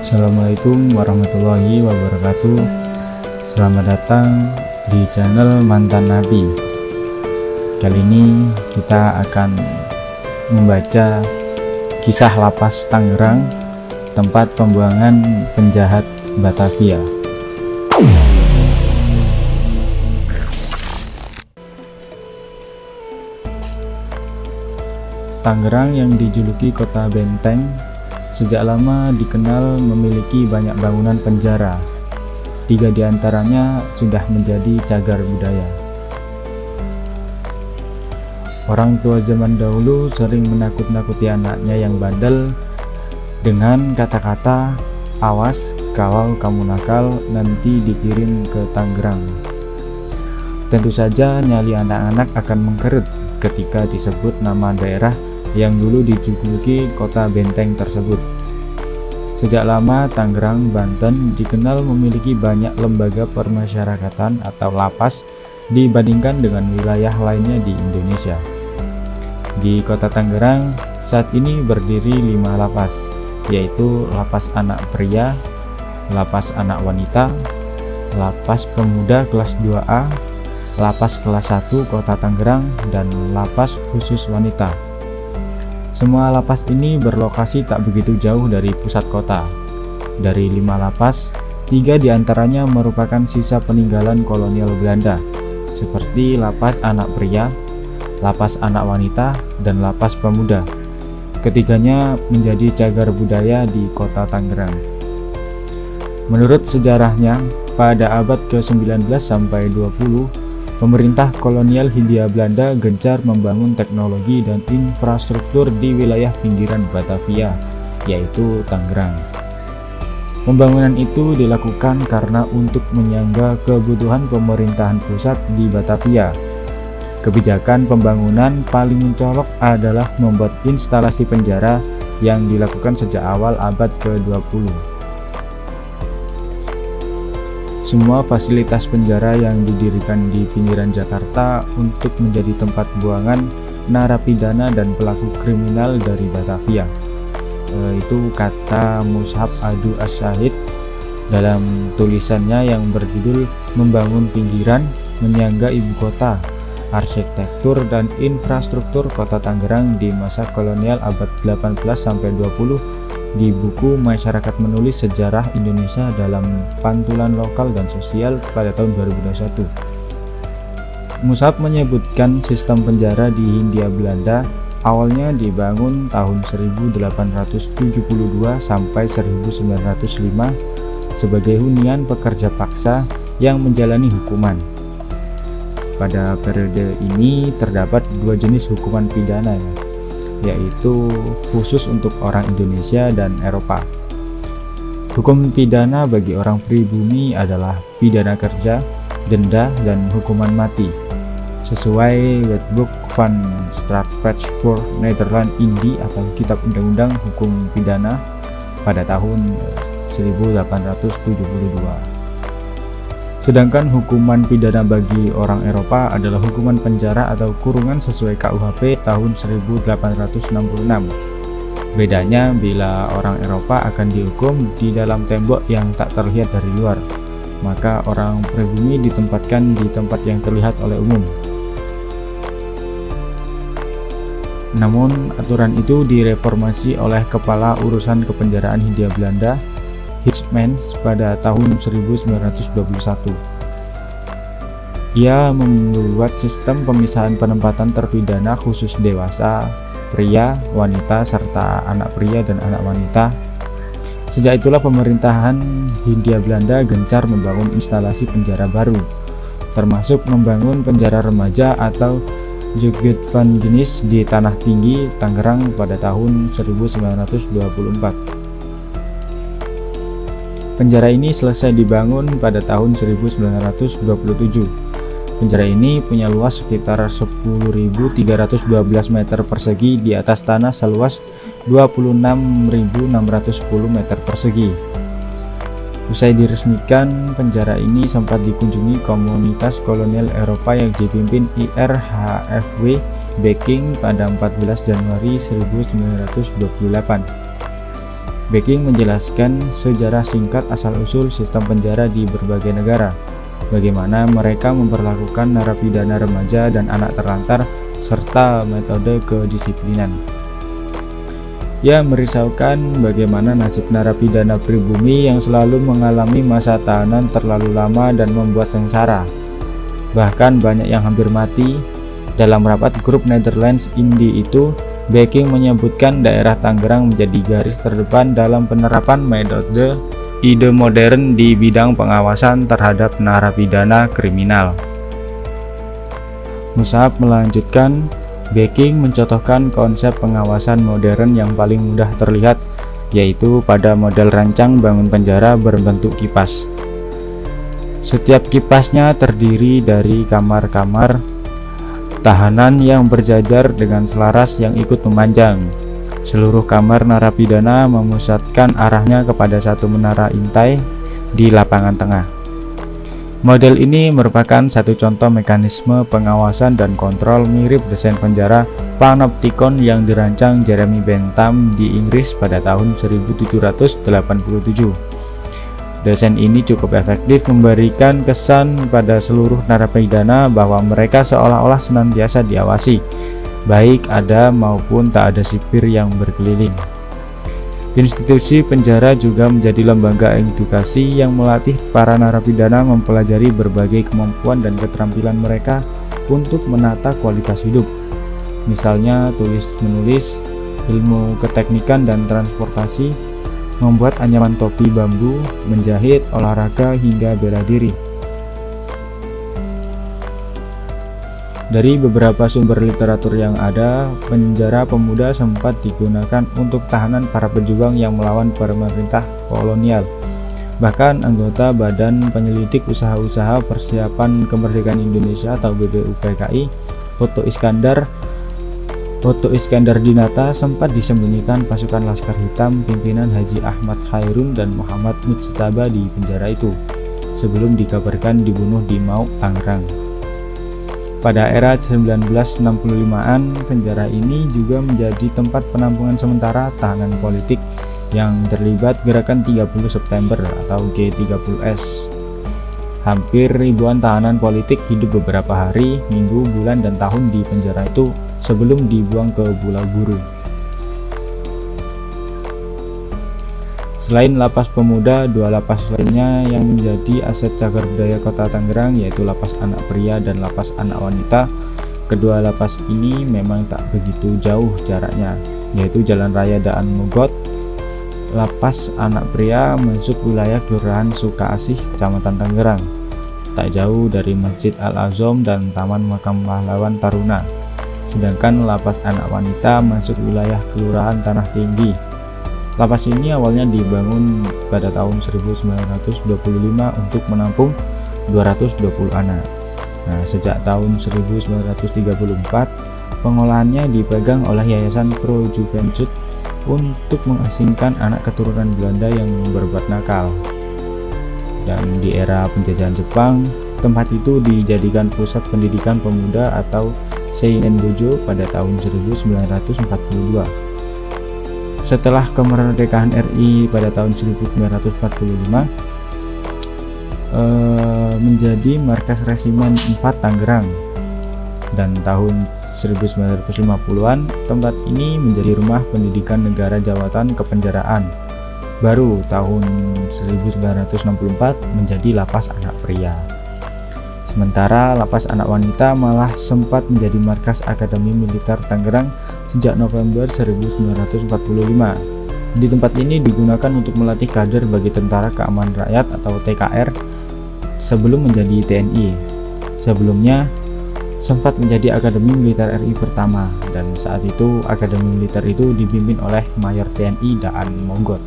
Assalamualaikum warahmatullahi wabarakatuh. Selamat datang di channel Mantan Nabi. Kali ini kita akan membaca kisah lapas Tangerang, tempat pembuangan penjahat Batavia. Tangerang yang dijuluki kota benteng sejak lama dikenal memiliki banyak bangunan penjara. 3 diantaranya sudah menjadi cagar budaya. Orang tua zaman dahulu sering menakut-nakuti anaknya yang bandel dengan kata-kata, "Awas, kalau kamu nakal nanti dikirim ke Tangerang." Tentu saja nyali anak-anak akan mengkerut ketika disebut nama daerah yang dulu dijuluki kota benteng tersebut. Sejak lama Tangerang, Banten dikenal memiliki banyak lembaga permasyarakatan atau lapas dibandingkan dengan wilayah lainnya di Indonesia. Di kota Tangerang saat ini berdiri 5 lapas, yaitu Lapas Anak Pria, Lapas Anak Wanita, Lapas Pemuda kelas 2A, Lapas kelas 1 Kota Tangerang, dan Lapas Khusus Wanita. Semua lapas ini berlokasi tak begitu jauh dari pusat kota. Dari 5 lapas, 3 diantaranya merupakan sisa peninggalan kolonial Belanda, seperti Lapas Anak Pria, Lapas Anak Wanita, dan Lapas Pemuda. Ketiganya menjadi cagar budaya di kota Tangerang. Menurut sejarahnya, pada abad ke-19 sampai 20, pemerintah kolonial Hindia Belanda gencar membangun teknologi dan infrastruktur di wilayah pinggiran Batavia, yaitu Tangerang. Pembangunan itu dilakukan karena untuk menyangga kebutuhan pemerintahan pusat di Batavia. Kebijakan pembangunan paling mencolok adalah membuat instalasi penjara yang dilakukan sejak awal abad ke-20. Semua fasilitas penjara yang didirikan di pinggiran Jakarta untuk menjadi tempat buangan narapidana dan pelaku kriminal dari Batavia. Itu kata Mus'ab Adu As-Syahid dalam tulisannya yang berjudul Membangun Pinggiran, Menyangga Ibu Kota, Arsitektur dan Infrastruktur Kota Tangerang di Masa Kolonial Abad 18-20 di buku Masyarakat Menulis Sejarah Indonesia dalam Pantulan Lokal dan Sosial pada tahun 2021. Mus'ab menyebutkan sistem penjara di Hindia Belanda awalnya dibangun tahun 1872 sampai 1905 sebagai hunian pekerja paksa yang menjalani hukuman. Pada periode ini terdapat 2 jenis hukuman pidana, yaitu khusus untuk orang Indonesia dan Eropa. Hukum pidana bagi orang pribumi adalah pidana kerja, denda, dan hukuman mati. Sesuai Wetboek van Strafrecht voor Nederland Indi atau Kitab Undang-Undang Hukum Pidana pada tahun 1872. Sedangkan hukuman pidana bagi orang Eropa adalah hukuman penjara atau kurungan sesuai KUHP tahun 1866. Bedanya bila orang Eropa akan dihukum di dalam tembok yang tak terlihat dari luar, maka orang pribumi ditempatkan di tempat yang terlihat oleh umum. Namun aturan itu direformasi oleh Kepala Urusan Kepenjaraan Hindia Belanda Hitchmans pada tahun 1921. Ia membuat sistem pemisahan penempatan terpidana khusus dewasa, pria, wanita, serta anak pria dan anak wanita. Sejak itulah pemerintahan Hindia Belanda gencar membangun instalasi penjara baru, termasuk membangun penjara remaja atau Jeugdgevangenis di Tanah Tinggi, Tangerang pada tahun 1924. Penjara ini selesai dibangun pada tahun 1927. Penjara ini punya luas sekitar 10.312 meter persegi di atas tanah seluas 26.610 meter persegi. Usai diresmikan, penjara ini sempat dikunjungi komunitas kolonial Eropa yang dipimpin IRHFW Beking pada 14 Januari 1928. Baking menjelaskan sejarah singkat asal-usul sistem penjara di berbagai negara, bagaimana mereka memperlakukan narapidana remaja dan anak terlantar, serta metode kedisiplinan. Ia merisaukan bagaimana nasib narapidana pribumi yang selalu mengalami masa tahanan terlalu lama dan membuat sengsara. Bahkan banyak yang hampir mati. Dalam rapat grup Netherlands Indie itu, Baking menyebutkan daerah Tangerang menjadi garis terdepan dalam penerapan metode ide modern di bidang pengawasan terhadap narapidana kriminal. Musab melanjutkan, Baking mencontohkan konsep pengawasan modern yang paling mudah terlihat, yaitu pada model rancang bangun penjara berbentuk kipas. Setiap kipasnya terdiri dari kamar-kamar tahanan yang berjajar dengan selaras yang ikut memanjang. Seluruh kamar narapidana memusatkan arahnya kepada satu menara intai di lapangan tengah. Model ini merupakan satu contoh mekanisme pengawasan dan kontrol mirip desain penjara Panopticon yang dirancang Jeremy Bentham di Inggris pada tahun 1787. Desain ini cukup efektif memberikan kesan pada seluruh narapidana bahwa mereka seolah-olah senantiasa diawasi, baik ada maupun tak ada sipir yang berkeliling. Institusi penjara juga menjadi lembaga edukasi yang melatih para narapidana mempelajari berbagai kemampuan dan keterampilan mereka untuk menata kualitas hidup. Misalnya tulis-menulis, ilmu keteknikan dan transportasi, membuat anyaman topi bambu, menjahit, olahraga, hingga bela diri. Dari beberapa sumber literatur yang ada, penjara pemuda sempat digunakan untuk tahanan para pejuang yang melawan pemerintah kolonial. Bahkan anggota Badan Penyelidik Usaha-Usaha Persiapan Kemerdekaan Indonesia atau BPUPKI, Otto Iskandar Dinata sempat disembunyikan pasukan Laskar Hitam pimpinan Haji Ahmad Khairun dan Muhammad Mujtaba di penjara itu, sebelum dikabarkan dibunuh di Mauk, Tangerang. Pada era 1965-an, penjara ini juga menjadi tempat penampungan sementara tahanan politik yang terlibat gerakan 30 September atau G30S. Hampir ribuan tahanan politik hidup beberapa hari, minggu, bulan, dan tahun di penjara itu sebelum dibuang ke Pulau Buru. Selain lapas pemuda, dua lapas lainnya yang menjadi aset cagar budaya Kota Tangerang yaitu lapas anak pria dan lapas anak wanita. Kedua lapas ini memang tak begitu jauh jaraknya, yaitu Jalan Raya Daan Mogot. Lapas anak pria masuk wilayah Kelurahan Sukaasih, Kecamatan Tangerang, tak jauh dari Masjid Al-Azom dan Taman Makam Pahlawan Taruna. Sedangkan lapas anak wanita masuk wilayah Kelurahan Tanah Tinggi. Lapas ini awalnya dibangun pada tahun 1925 untuk menampung 220 anak. Nah, sejak tahun 1934, pengolahannya dipegang oleh Yayasan Pro Juventud untuk mengasingkan anak keturunan Belanda yang berbuat nakal. Dan di era penjajahan Jepang, tempat itu dijadikan pusat pendidikan pemuda atau Seinen-dojo pada tahun 1942. Setelah kemerdekaan RI pada tahun 1945, menjadi markas Resimen 4 Tangerang, dan tahun 1950-an tempat ini menjadi rumah pendidikan negara jawatan kepenjaraan. Baru tahun 1964 menjadi lapas anak pria. Sementara lapas anak wanita malah sempat menjadi markas Akademi Militer Tangerang sejak November 1945. Di tempat ini digunakan untuk melatih kader bagi Tentara Keamanan Rakyat atau TKR sebelum menjadi TNI. Sebelumnya sempat menjadi Akademi Militer RI pertama, dan saat itu Akademi Militer itu dipimpin oleh Mayor TNI Daan Mogot.